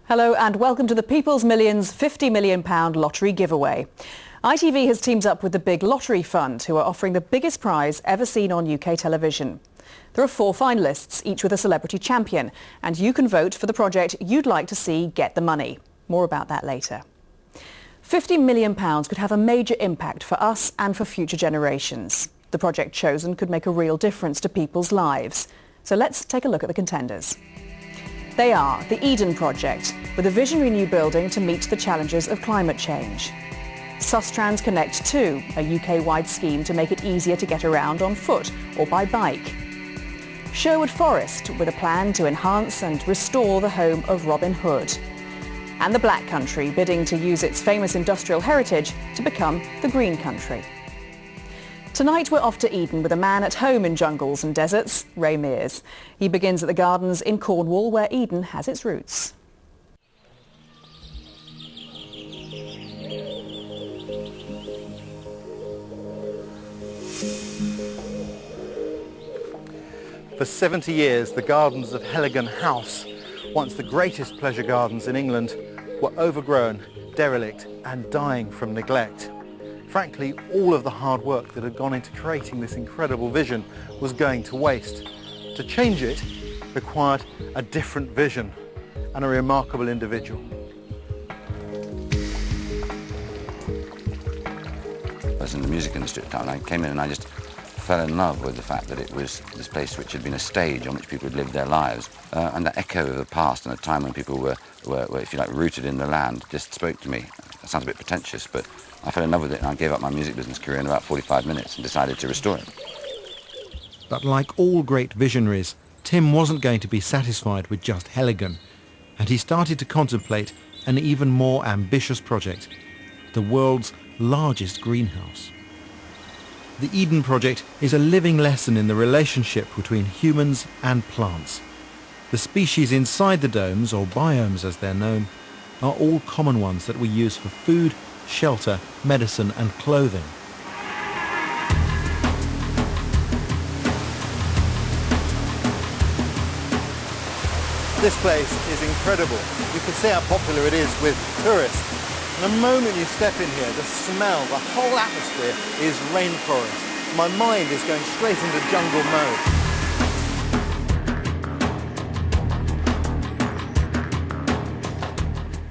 Hello and welcome to the People's Millions £50 million lottery giveaway. ITV has teamed up with the Big Lottery Fund, who are offering the biggest prize ever seen on UK television. There are 4 finalists, each with a celebrity champion, and you can vote for the project you'd like to see get the money. More about that later. £50 million could have a major impact for us and for future generations. The project chosen could make a real difference to people's lives. So let's take a look at the contenders. They are the Eden Project, with a visionary new building to meet the challenges of climate change. Sustrans Connect 2, a UK-wide scheme to make it easier to get around on foot or by bike. Sherwood Forest, with a plan to enhance and restore the home of Robin Hood. And the Black Country, bidding to use its famous industrial heritage to become the Green Country. Tonight we're off to Eden with a man at home in jungles and deserts, Mears. He begins at the gardens in Cornwall, where Eden has its roots. For 70 years, the gardens of Heligan House, once the greatest pleasure gardens in England, were overgrown, derelict and dying from neglect. Frankly, all of the hard work that had gone into creating this incredible vision was going to waste. To change it required a different vision and a remarkable individual. I was in the music industry at the time, and I came in and I just fell in love with the fact that it was this place which had been a stage on which people had lived their lives. And that echo of the past and a time when people were, if you like, rooted in the land just spoke to me. That sounds a bit pretentious, but I fell in love with it and I gave up my music business career in about 45 minutes and decided to restore it. But like all great visionaries, Tim wasn't going to be satisfied with just Heligan, and he started to contemplate an even more ambitious project, the world's largest greenhouse. The Eden Project is a living lesson in the relationship between humans and plants. The species inside the domes, or biomes as they're known, are all common ones that we use for food, shelter, medicine and clothing. This place is incredible. You can see how popular it is with tourists. And the moment you step in here, the smell, the whole atmosphere is rainforest. My mind is going straight into jungle mode.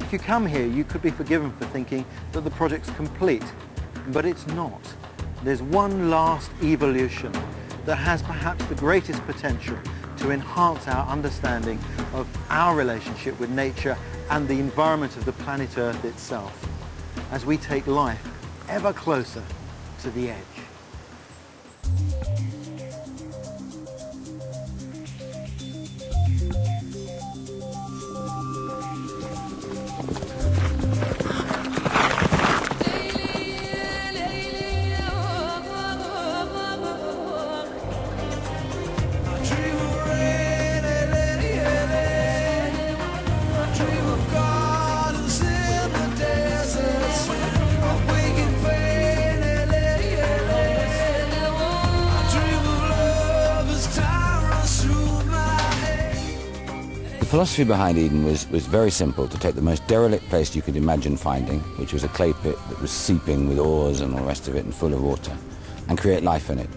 If you come here, you could be forgiven for thinking that the project's complete, but it's not. There's one last evolution that has perhaps the greatest potential to enhance our understanding of our relationship with nature and the environment of the planet Earth itself, as we take life ever closer to the edge. The philosophy behind Eden was very simple: to take the most derelict place you could imagine finding, which was a clay pit that was seeping with ores and all the rest of it and full of water, and create life in it.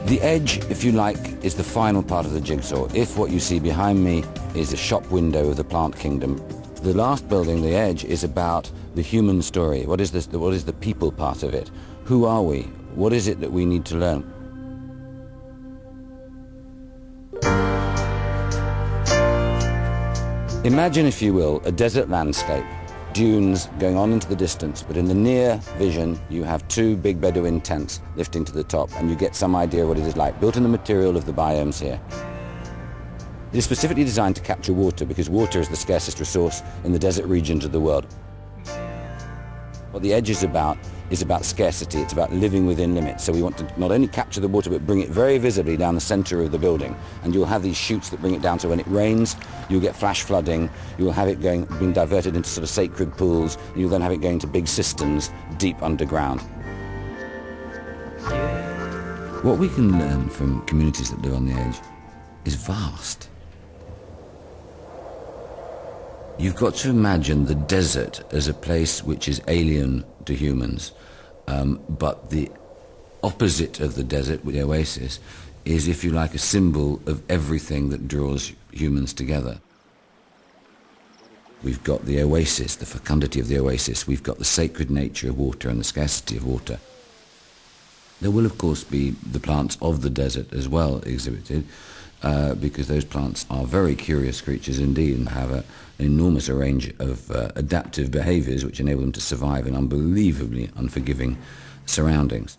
The edge, if you like, is the final part of the jigsaw. If what you see behind me is a shop window of the plant kingdom, the last building, the edge, is about the human story. What is this? What is the people part of it? Who are we? What is it that we need to learn? Imagine, if you will, a desert landscape, dunes going on into the distance, but in the near vision you have 2 big Bedouin tents lifting to the top, and you get some idea what it is like, built in the material of the biomes here. It is specifically designed to capture water, because water is the scarcest resource in the desert regions of the world. What the edge is about scarcity. It's about living within limits. So we want to not only capture the water, but bring it very visibly down the center of the building. And you'll have these chutes that bring it down, so when it rains, you'll get flash flooding. You'll have it being diverted into sort of sacred pools. You'll then have it going to big cisterns deep underground. What we can learn from communities that live on the edge is vast. You've got to imagine the desert as a place which is alien to humans, but the opposite of the desert, the oasis, is, if you like, a symbol of everything that draws humans together. We've got the oasis, the fecundity of the oasis. We've got the sacred nature of water and the scarcity of water. There will, of course, be the plants of the desert as well exhibited, because those plants are very curious creatures indeed and have an enormous range of adaptive behaviours which enable them to survive in unbelievably unforgiving surroundings.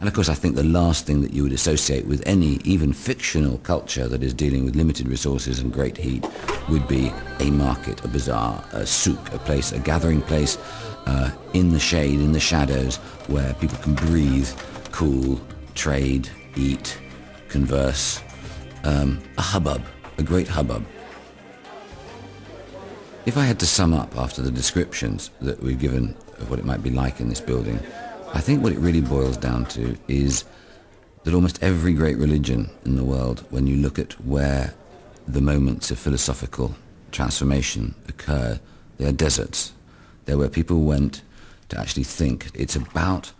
And of course, I think the last thing that you would associate with any, even fictional culture that is dealing with limited resources and great heat would be a market, a bazaar, a souk, a place, a gathering place in the shade, in the shadows, where people can breathe, cool, trade, eat, converse. A hubbub, a great hubbub. If I had to sum up after the descriptions that we've given of what it might be like in this building, I think what it really boils down to is that almost every great religion in the world, when you look at where the moments of philosophical transformation occur, they are deserts. They're where people went to actually think. It's about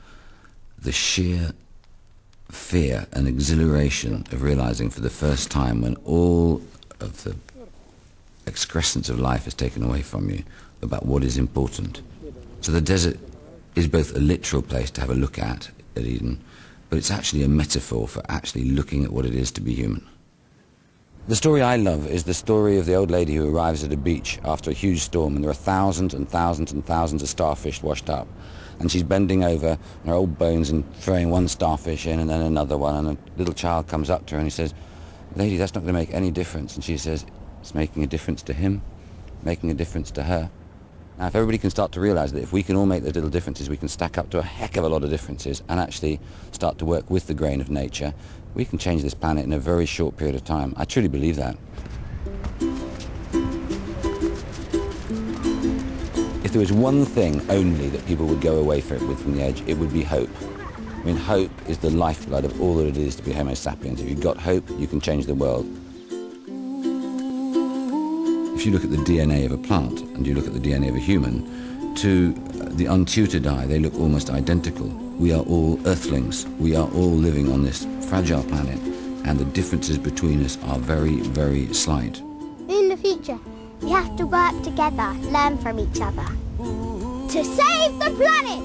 the sheer fear and exhilaration of realizing for the first time, when all of the excrescence of life is taken away from you, about what is important. So the desert is both a literal place to have a look at Eden, but it's actually a metaphor for actually looking at what it is to be human. The story I love is the story of the old lady who arrives at a beach after a huge storm, and there are thousands and thousands and thousands of starfish washed up, and she's bending over her old bones and throwing one starfish in and then another one, and a little child comes up to her and he says, "Lady, that's not going to make any difference." And she says, "It's making a difference to him, making a difference to her." Now, if everybody can start to realise that if we can all make those little differences, we can stack up to a heck of a lot of differences and actually start to work with the grain of nature, we can change this planet in a very short period of time. I truly believe that. If there was one thing only that people would go away with from the edge, it would be hope. I mean, hope is the lifeblood of all that it is to be Homo sapiens. If you've got hope, you can change the world. If you look at the DNA of a plant and you look at the DNA of a human, to the untutored eye, they look almost identical. We are all earthlings. We are all living on this fragile planet, and the differences between us are very, very slight. In the future, we have to work together, learn from each other, to save the planet!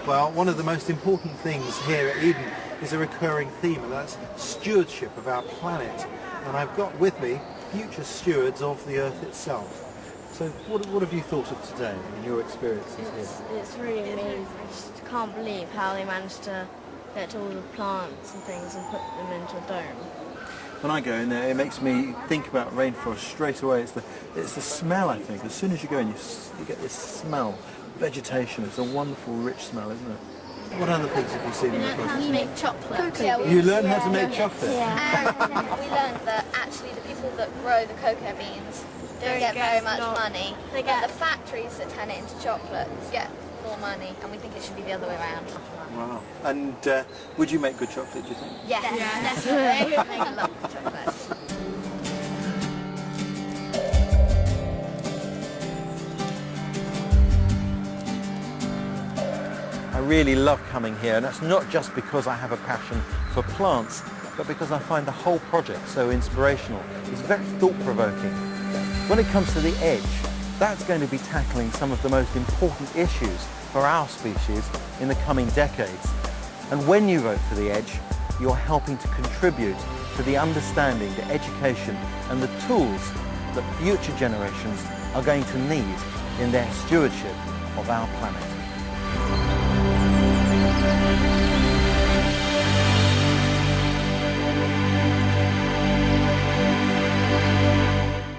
Well, one of the most important things here at Eden is a recurring theme, and that's stewardship of our planet. And I've got with me future stewards of the Earth itself. So what have you thought of today and your experiences here? It's really amazing. I just can't believe how they managed to get all the plants and things and put them into a dome. When I go in there, it makes me think about rainforest straight away. It's the smell, I think. As soon as you go in, you get this smell. Vegetation. It's a wonderful, rich smell, isn't it? What other things have you seen? We learned how to make chocolate. You learned how to make chocolate? And we learned that actually the people that grow the cocoa beans don't get very much money. But the factories that turn it into chocolate get more money, and we think it should be the other way around. Wow. And would you make good chocolate, do you think? Yes, definitely. We make a lot of chocolate. I really love coming here, and that's not just because I have a passion for plants, but because I find the whole project so inspirational. It's very thought-provoking. When it comes to the edge, that's going to be tackling some of the most important issues for our species in the coming decades. And when you vote for the edge, you're helping to contribute to the understanding, the education, and the tools that future generations are going to need in their stewardship of our planet.